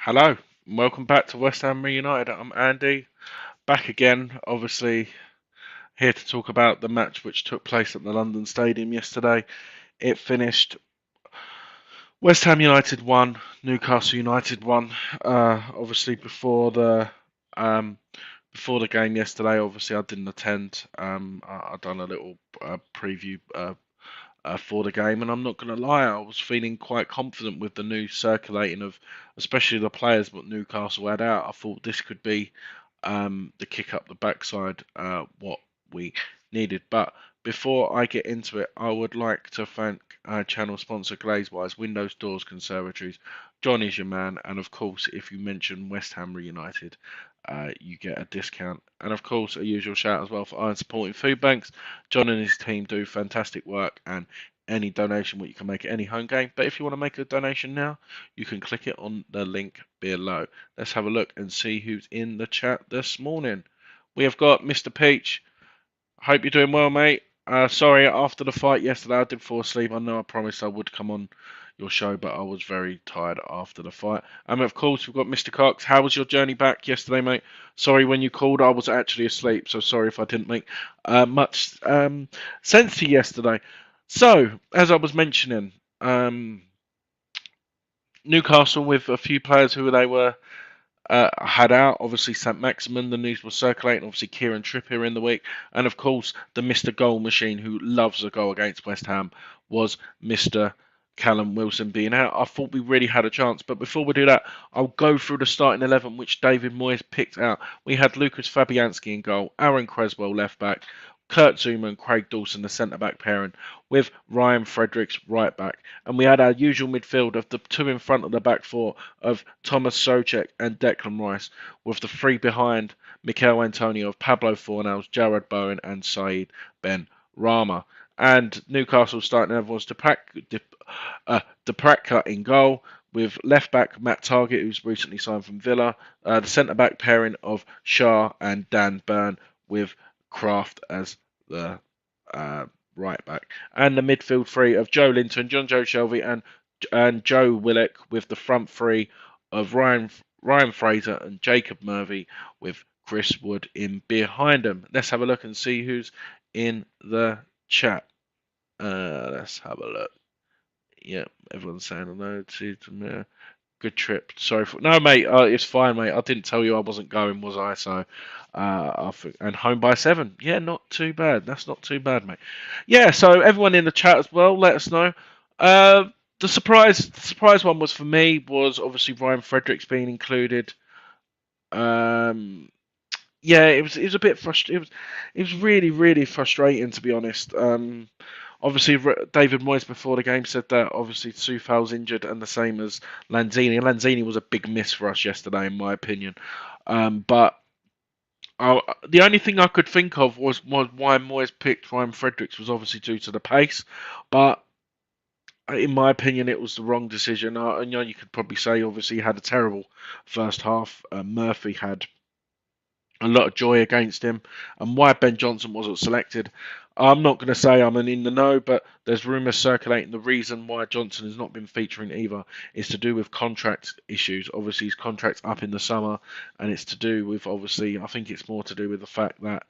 Hello, and welcome back to West Ham Reunited. I'm Andy, back again, obviously here to talk about the match which took place at the London Stadium yesterday. It finished West Ham United 1, Newcastle United 1. Obviously um, before the game yesterday, obviously I didn't attend. I done a little preview for the game, and I'm not going to lie, I was feeling quite confident with the news circulating of, especially the players what Newcastle had out. I thought this could be the kick up the backside, what we needed. But before I get into it, I would like to thank our channel sponsor Glazewise, Windows, Doors, Conservatories. John is your man, and of course, if you mention West Ham Reunited, you get a discount. And of course, a usual shout as well for Iron Supporting Food Banks. John and his team do fantastic work, and any donation what you can make at any home game. But if you want to make a donation now, you can click it on the link below. Let's have a look and see who's in the chat this morning. We have got Mr. Peach. Hope you're doing well, mate. Sorry, after the fight yesterday, I did fall asleep. I know I promised I would come on your show, but I was very tired after the fight. Of course, we've got Mr. Cox. How was your journey back yesterday, mate? Sorry, when you called, I was actually asleep, so sorry if I didn't make much sense to you yesterday. So, as I was mentioning, Newcastle with a few players who they were had out. Obviously, St. Maximin, the news was circulating. Obviously, Kieran Trippier in the week. And of course, the Mr. Goal Machine who loves a goal against West Ham was Mr. Callum Wilson being out. I thought we really had a chance. But before we do that, I'll go through the starting 11 which David Moyes picked out. We had Lucas Fabianski in goal, Aaron Creswell left back, Kurt Zuma and Craig Dawson, the centre-back pairing, with Ryan Fredericks right back. And we had our usual midfield of the two in front of the back four of Thomas Soucek and Declan Rice, with the three behind Mikel Antonio of Pablo Fornals, Jared Bowen and Saeed Ben Rama. And Newcastle starting 11 was Depratka in goal, with left back Matt Targett, who's recently signed from Villa, the centre back pairing of Shah and Dan Burn, with Kraft as the right back, and the midfield three of Joe Linton, John Joe Shelby, and Joe Willock, with the front three of Ryan Fraser and Jacob Murphy, with Chris Wood in behind them. Let's have a look and see who's in the chat. Let's have a look. Yeah, everyone's saying hello to good trip. Sorry for no, mate. It's fine, mate. I didn't tell you I wasn't going, was I? So, and home by 7. Yeah, not too bad. That's not too bad, mate. Yeah. So everyone in the chat as well, let us know. The surprise one was for me was obviously Ryan Fredericks being included. Yeah, it was a bit frustrating. It was really frustrating, to be honest. Obviously, David Moyes before the game said that obviously Soufal's injured, and the same as Lanzini. Lanzini was a big miss for us yesterday, in my opinion. But the only thing I could think of was why Moyes picked Ryan Fredericks was obviously due to the pace. But in my opinion, it was the wrong decision. You know, you could probably say obviously he had a terrible first half. Murphy had a lot of joy against him, and why Ben Johnson wasn't selected. I'm not going to say I'm in the know, but there's rumours circulating the reason why Johnson has not been featuring either is to do with contract issues. Obviously, his contract's up in the summer, and it's to do with obviously. I think it's more to do with the fact that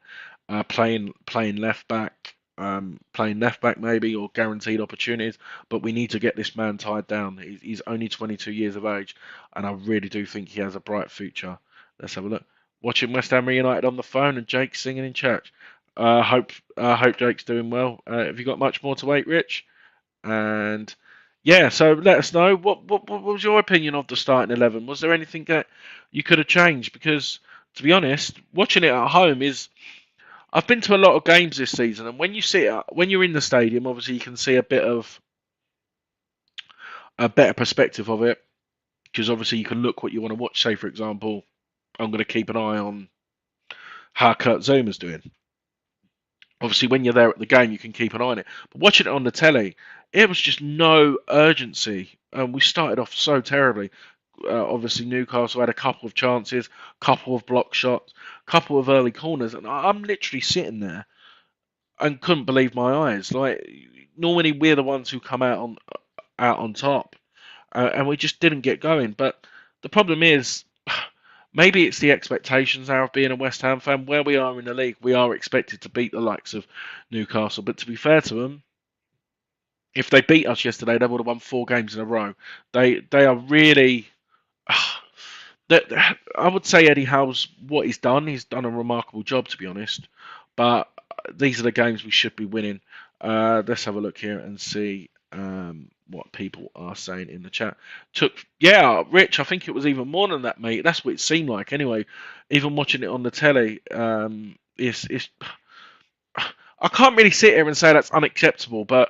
playing left back. Playing left back maybe, or guaranteed opportunities, but we need to get this man tied down. He's only 22 years of age, and I really do think he has a bright future. Let's have a look. Watching West Ham United on the phone and Jake singing in church. Hope Jake's doing well. Have you got much more to wait, Rich? And yeah, so let us know what was your opinion of the starting 11? Was there anything that you could have changed? Because to be honest, watching it at home is. I've been to a lot of games this season, and when you're in the stadium, obviously you can see a bit of a better perspective of it, because obviously you can look what you want to watch. Say, for example, I'm going to keep an eye on how Kurt Zuma's doing. Obviously, when you're there at the game, you can keep an eye on it. But watching it on the telly, it was just no urgency. We started off so terribly. Obviously, Newcastle had a couple of chances, couple of block shots, couple of early corners, and I'm literally sitting there and couldn't believe my eyes. Like normally, we're the ones who come out on top, and we just didn't get going. But the problem is, maybe it's the expectations now of being a West Ham fan. Where we are in the league, we are expected to beat the likes of Newcastle. But to be fair to them, if they beat us yesterday, they would have won 4 games in a row. They are really. I would say Eddie Howe's what he's done. He's done a remarkable job, to be honest. But these are the games we should be winning. Let's have a look here and see what people are saying in the chat. Rich. I think it was even more than that, mate. That's what it seemed like, anyway. Even watching it on the telly, it's. I can't really sit here and say that's unacceptable, but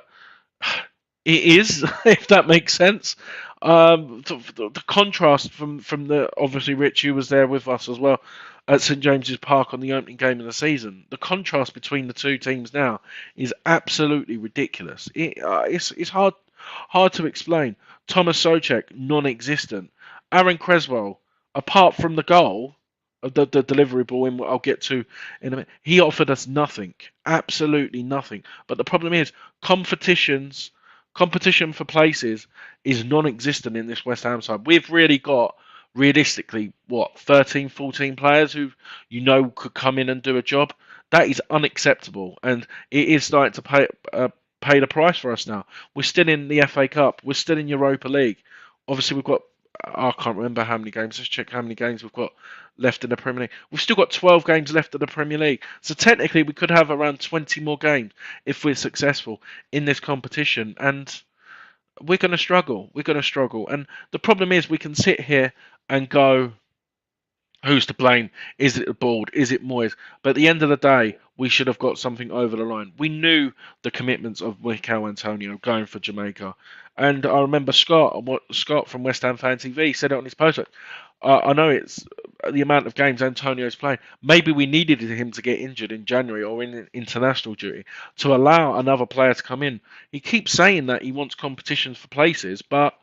it is, if that makes sense. The contrast from the obviously Rich, who was there with us as well at St James's Park on the opening game of the season. The contrast between the two teams now is absolutely ridiculous. It's hard to explain. Thomas Souček, non-existent. Aaron Creswell, apart from the goal, the delivery ball in what I'll get to in a minute, he offered us nothing, absolutely nothing. But the problem is competition for places is non-existent in this West Ham side. We've really got, realistically, 13, 14 players who could come in and do a job. That is unacceptable, and it is starting to pay the price for us now. We're still in the FA Cup. We're still in Europa League. Obviously, we've got, I can't remember how many games. Let's check how many games we've got left in the Premier League. We've still got 12 games left in the Premier League. So technically, we could have around 20 more games if we're successful in this competition. And we're going to struggle. We're going to struggle. And the problem is we can sit here and go, who's to blame? Is it the board? Is it Moyes? But at the end of the day, we should have got something over the line. We knew the commitments of Mikel Antonio going for Jamaica. And I remember Scott from West Ham Fan TV said it on his post. I know it's the amount of games Antonio's playing. Maybe we needed him to get injured in January or in international duty to allow another player to come in. He keeps saying that he wants competitions for places, but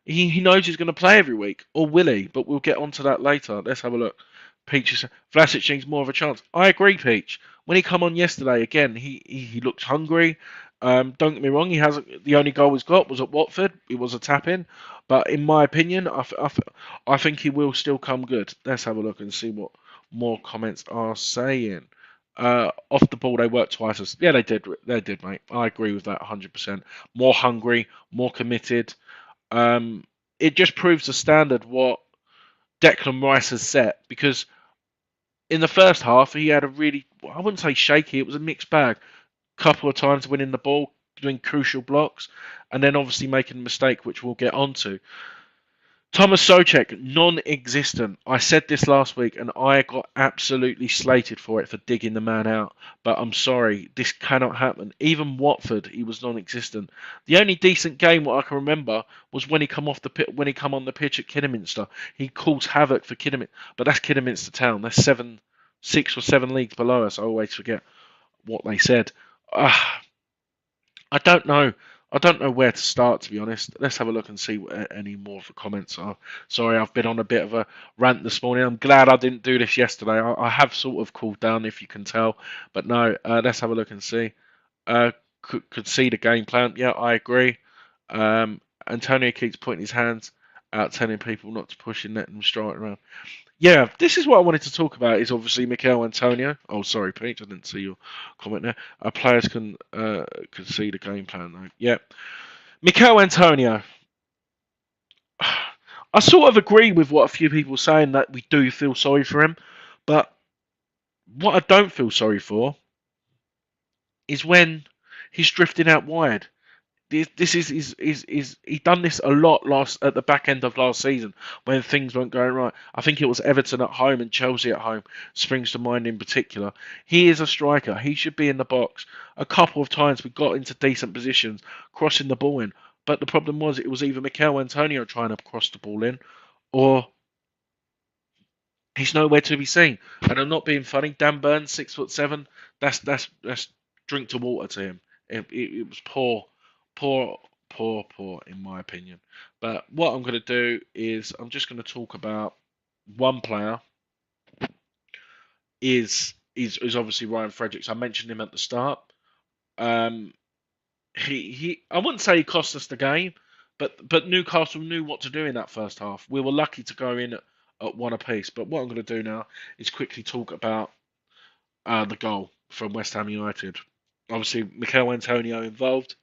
he knows he's going to play every week, or will he? But we'll get onto that later. Let's have a look. Peach is Vlasic needs more of a chance. I agree, Peach. When he come on yesterday, again, he looked hungry. Don't get me wrong. The only goal he's got was at Watford. It was a tap in, but in my opinion, I think he will still come good. Let's have a look and see what more comments are saying. Off the ball, they worked twice. Yeah, they did. They did, mate. I agree with that 100%. More hungry, more committed. It just proves the standard what Declan Rice has set, because in the first half he had a really, I wouldn't say shaky, it was a mixed bag. Couple of times winning the ball, doing crucial blocks, and then obviously making a mistake, which we'll get onto. Thomas Souček, non-existent. I said this last week, and I got absolutely slated for it for digging the man out. But I'm sorry, this cannot happen. Even Watford, he was non-existent. The only decent game what I can remember was when he come on the pitch at Kidderminster. He caused havoc for Kidderminster, but that's Kidderminster Town. That's 6 or 7 leagues below us. I always forget what they said. I don't know. I don't know where to start, to be honest. Let's have a look and see what any more of the comments are. Sorry, I've been on a bit of a rant this morning. I'm glad I didn't do this yesterday. I have sort of cooled down, if you can tell. But no, let's have a look and see. Could see the game plan. Yeah, I agree. Antonio keeps putting his hands out, telling people not to push and letting them strike around. Yeah, this is what I wanted to talk about, is obviously Mikel Antonio. Oh, sorry, Pete, I didn't see your comment there. Players can see the game plan, though. Yeah. Mikel Antonio. I sort of agree with what a few people are saying, that we do feel sorry for him. But what I don't feel sorry for is when he's drifting out wide. This is he done this a lot at the back end of last season when things weren't going right. I think it was Everton at home and Chelsea at home springs to mind in particular. He is a striker. He should be in the box. A couple of times we got into decent positions, crossing the ball in. But the problem was, it was either Mikel Antonio trying to cross the ball in, or he's nowhere to be seen. And I'm not being funny. Dan Burns, 6'7". That's drink to water to him. It was poor in my opinion. But what I'm going to do is I'm just going to talk about one player. Is obviously Ryan Fredericks. I mentioned him at the start. He I wouldn't say he cost us the game, But Newcastle knew what to do in that first half. We were lucky to go in at one apiece. But what I'm going to do now is quickly talk about the goal from West Ham United. Obviously, Mikel Antonio involved.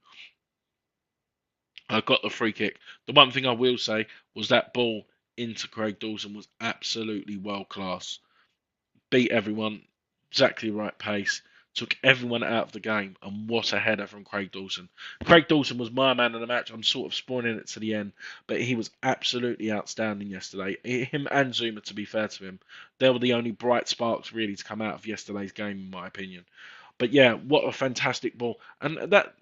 I got the free kick. The one thing I will say was that ball into Craig Dawson was absolutely world class. Beat everyone, exactly right pace, took everyone out of the game, and what a header from Craig Dawson. Craig Dawson was my man of the match. I'm sort of spoiling it to the end, but he was absolutely outstanding yesterday. Him and Zuma, to be fair to him, they were the only bright sparks really to come out of yesterday's game, in my opinion. But yeah, what a fantastic ball. And that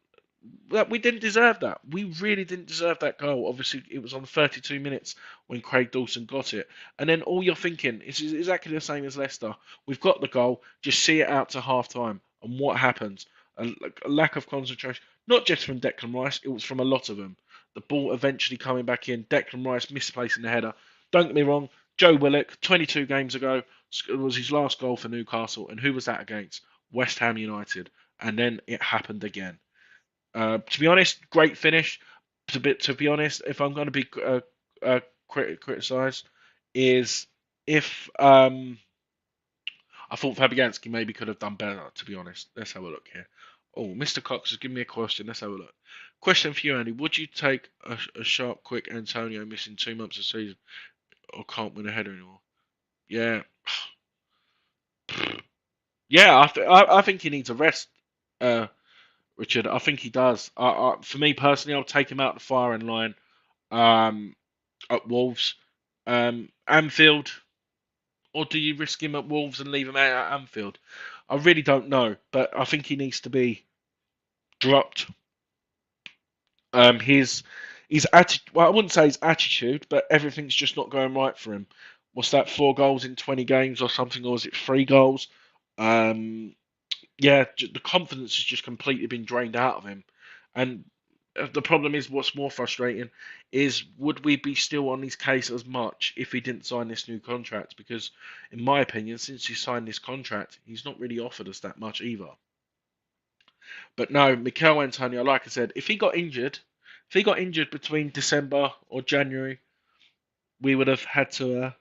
we didn't deserve that. We really didn't deserve that goal. Obviously, it was on 32 minutes when Craig Dawson got it. And then all you're thinking is exactly the same as Leicester. We've got the goal, just see it out to half time. And what happens? A lack of concentration, not just from Declan Rice, it was from a lot of them. The ball eventually coming back in, Declan Rice misplacing the header. Don't get me wrong, Joe Willock, 22 games ago, was his last goal for Newcastle. And who was that against? West Ham United. And then it happened again. To be honest, great finish. To be honest, if I'm going to be criticised, is if I thought Fabianski maybe could have done better. To be honest, let's have a look here. Oh, Mr. Cox has given me a question. Let's have a look. Question for you, Andy. Would you take a sharp, quick Antonio missing 2 months of season, or can't win a header anymore? Yeah, yeah. I think he needs a rest. Richard, I think he does. For me personally, I'll take him out the firing line um, at Wolves. Anfield, or do you risk him at Wolves and leave him out at Anfield? I really don't know, but I think he needs to be dropped. His attitude, well, I wouldn't say his attitude, but everything's just not going right for him. What's that? 4 goals in 20 games or something, or is it 3 goals? Um, yeah, the confidence has just completely been drained out of him. And the problem is, what's more frustrating is, would we be still on his case as much if he didn't sign this new contract? Because, in my opinion, since he signed this contract, he's not really offered us that much either. But no, Mikel Antonio, like I said, if he got injured between December or January, we would have had to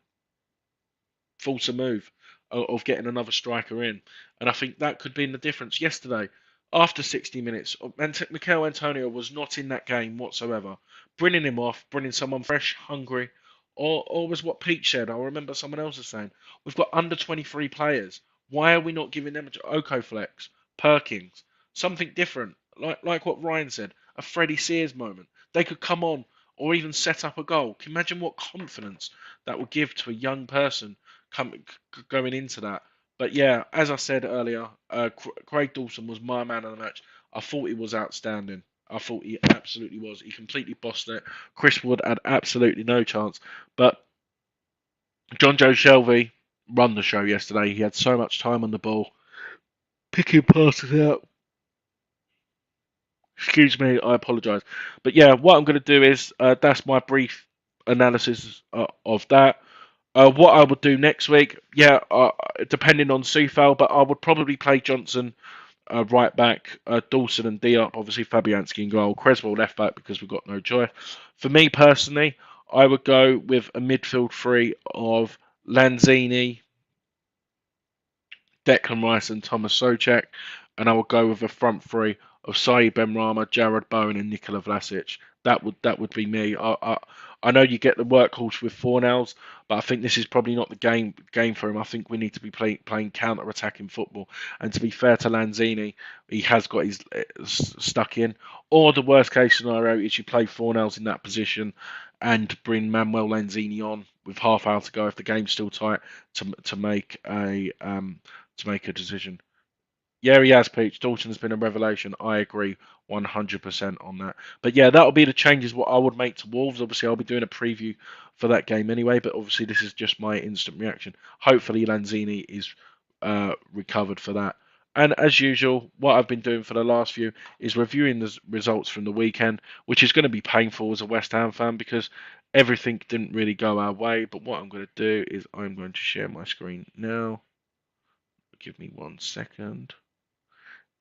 force a move of getting another striker in. And I think that could be in the difference. Yesterday, after 60 minutes, Mikel Antonio was not in that game whatsoever. Bringing him off, bringing someone fresh, hungry, or was what Pete said. I remember someone else was saying, we've got under 23 players. Why are we not giving them Okoflex, Perkins, something different? Like what Ryan said, a Freddie Sears moment. They could come on or even set up a goal. Can you imagine what confidence that would give to a young person going into that? But yeah, as I said earlier, Craig Dawson was my man of the match. I thought he was outstanding. I thought he absolutely was. He completely bossed it. Chris Wood had absolutely no chance. But John Joe Shelby run the show yesterday. He had so much time on the ball, picking passes out. Excuse me, I apologise. But yeah, what I'm going to do is that's my brief analysis of that. What I would do next week, yeah, depending on Sufal, but I would probably play Johnson right back, Dawson and Diop, obviously Fabianski in goal, Creswell left back because we've got no choice. For me personally, I would go with a midfield three of Lanzini, Declan Rice and Thomas Souček, and I would go with a front three of Saeed Benrahma, Jared Bowen, and Nikola Vlasic. That would be me. I know you get the workhorse with Fornals, but I think this is probably not the game for him. I think we need to be playing counter attacking football. And to be fair to Lanzini, he has got his stuck in. Or the worst case scenario is you play Fornals in that position and bring Manuel Lanzini on with half hour to go if the game's still tight to make a decision. Yeah, he has, Peach. Dalton's been a revelation. I agree 100% on that. But yeah, that'll be the changes what I would make to Wolves. Obviously, I'll be doing a preview for that game anyway, but obviously this is just my instant reaction. Hopefully Lanzini is recovered for that. And as usual, what I've been doing for the last few is reviewing the results from the weekend, which is going to be painful as a West Ham fan because everything didn't really go our way. But what I'm going to do is I'm going to share my screen now. Give me 1 second.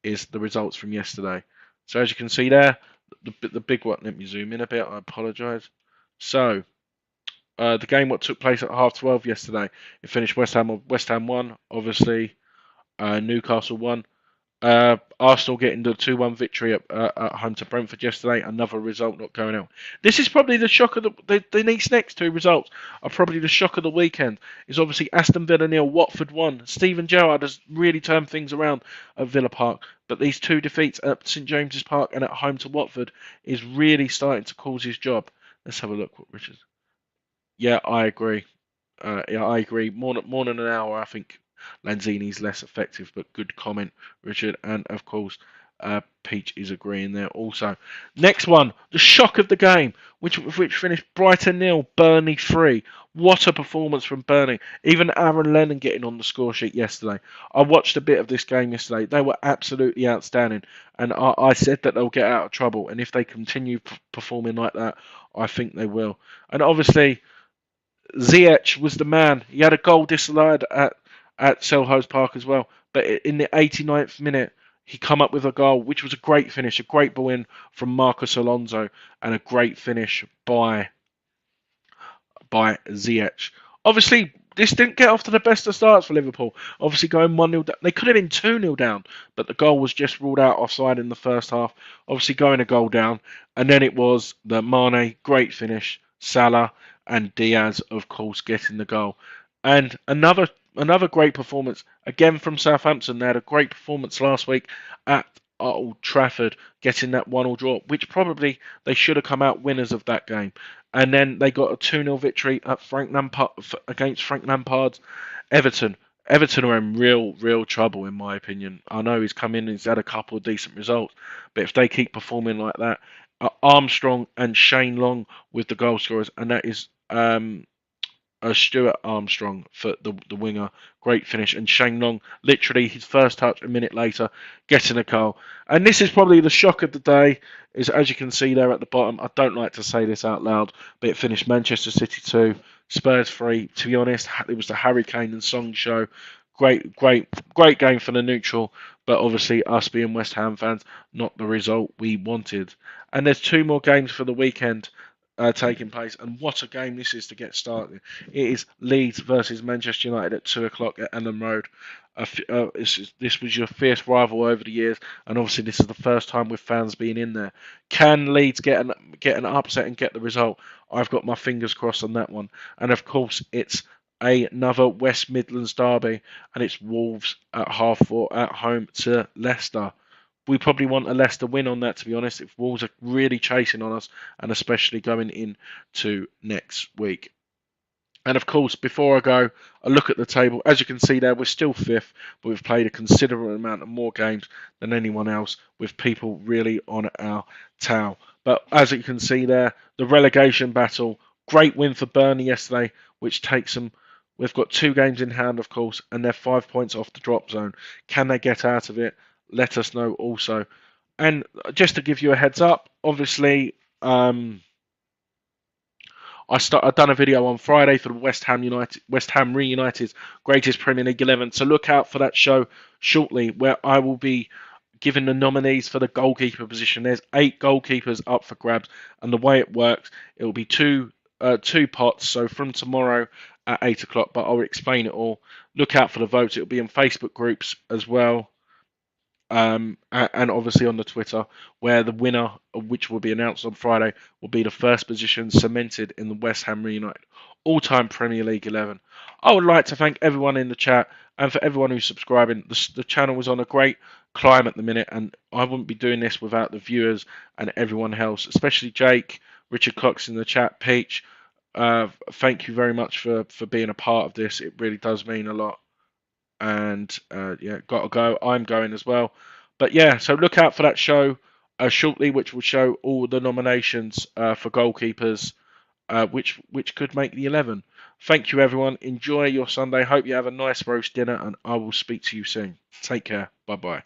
Is the results from yesterday. So as you can see there, the big one. Let me zoom in a bit. I apologise. So the game what took place at 12:30 yesterday. It finished West Ham 1, obviously. Newcastle 1. Arsenal getting the 2-1 victory at home to Brentford yesterday. Another result not going out. This is probably the shock of these next two results are probably the shock of the weekend. Is obviously Aston Villa 0, Watford 1. Steven Gerrard has really turned things around at Villa Park, but these two defeats at St James's Park and at home to Watford is really starting to cause his job. Let's have a look what Richard. Yeah, I agree. Yeah, I agree. More than an hour, I think Lanzini's less effective, but good comment, Richard. And of course, Peach is agreeing there also. Next one, the shock of the game, which finished Brighton 0, Burnley 3. What a performance from Burnley. Even Aaron Lennon getting on the score sheet yesterday. I watched a bit of this game yesterday. They were absolutely outstanding. And I said that they'll get out of trouble. And if they continue performing like that, I think they will. And obviously, Ziyech was the man. He had a goal disallowed at Selhurst Park as well. But in the 89th minute, he come up with a goal, which was a great finish, a great ball in from Marcus Alonso, and a great finish by Ziyech. Obviously, this didn't get off to the best of starts for Liverpool. Obviously, going 1-0 down. They could have been 2-0 down, but the goal was just ruled out offside in the first half. Obviously, going a goal down. And then it was the Mane, great finish, Salah, and Diaz, of course, getting the goal. And another great performance, again from Southampton. They had a great performance last week at Old Trafford, getting that 1-1 draw, which probably they should have come out winners of that game. And then they got a 2-0 victory at against Frank Lampard's Everton. Everton are in real trouble, in my opinion. I know he's come in and he's had a couple of decent results, but if they keep performing like that, Armstrong and Shane Long with the goal scorers, and that is Stuart Armstrong for the winger. Great finish. And Shane Long, literally his first touch a minute later, getting a goal. And this is probably the shock of the day, is as you can see there at the bottom, I don't like to say this out loud, but it finished Manchester City 2, Spurs 3. To be honest, it was the Harry Kane and Song show. Great game for the neutral, but obviously us being West Ham fans, not the result we wanted. And there's two more games for the weekend taking place, and what a game this is to get started. It is Leeds versus Manchester United at 2 o'clock at Ellen Road. This was your fierce rival over the years, and obviously this is the first time with fans being in there. Can Leeds get an upset and get the result? I've got my fingers crossed on that one. And of course, it's another West Midlands derby, and it's Wolves at 4:30 at home to Leicester. We probably want a Leicester win on that, to be honest, if Wolves are really chasing on us, and especially going into next week. And of course, before I go, I look at the table. As you can see there, we're still fifth, but we've played a considerable amount of more games than anyone else, with people really on our tail. But as you can see there, the relegation battle, great win for Burnley yesterday, which takes them. We've got 2 games in hand, of course, and they're 5 points off the drop zone. Can they get out of it? Let us know also. And just to give you a heads up, obviously, I've done a video on Friday for the West Ham Reunited's Greatest Premier League 11. So look out for that show shortly, where I will be giving the nominees for the goalkeeper position. There's 8 goalkeepers up for grabs, and the way it works, it will be two pots. So from tomorrow at 8 o'clock, but I'll explain it all. Look out for the votes. It'll be in Facebook groups as well. And obviously on the Twitter, where the winner, which will be announced on Friday, will be the first position cemented in the West Ham United all-time Premier League 11. I would like to thank everyone in the chat, and for everyone who's subscribing. The channel is on a great climb at the minute, and I wouldn't be doing this without the viewers and everyone else, especially Jake, Richard Cox in the chat, Peach. Thank you very much for being a part of this. It really does mean a lot. And yeah, gotta go. I'm going as well. But yeah, so look out for that show shortly, which will show all the nominations for goalkeepers, which could make the 11. Thank you, everyone. Enjoy your Sunday. Hope you have a nice roast dinner, and I will speak to you soon. Take care. Bye bye.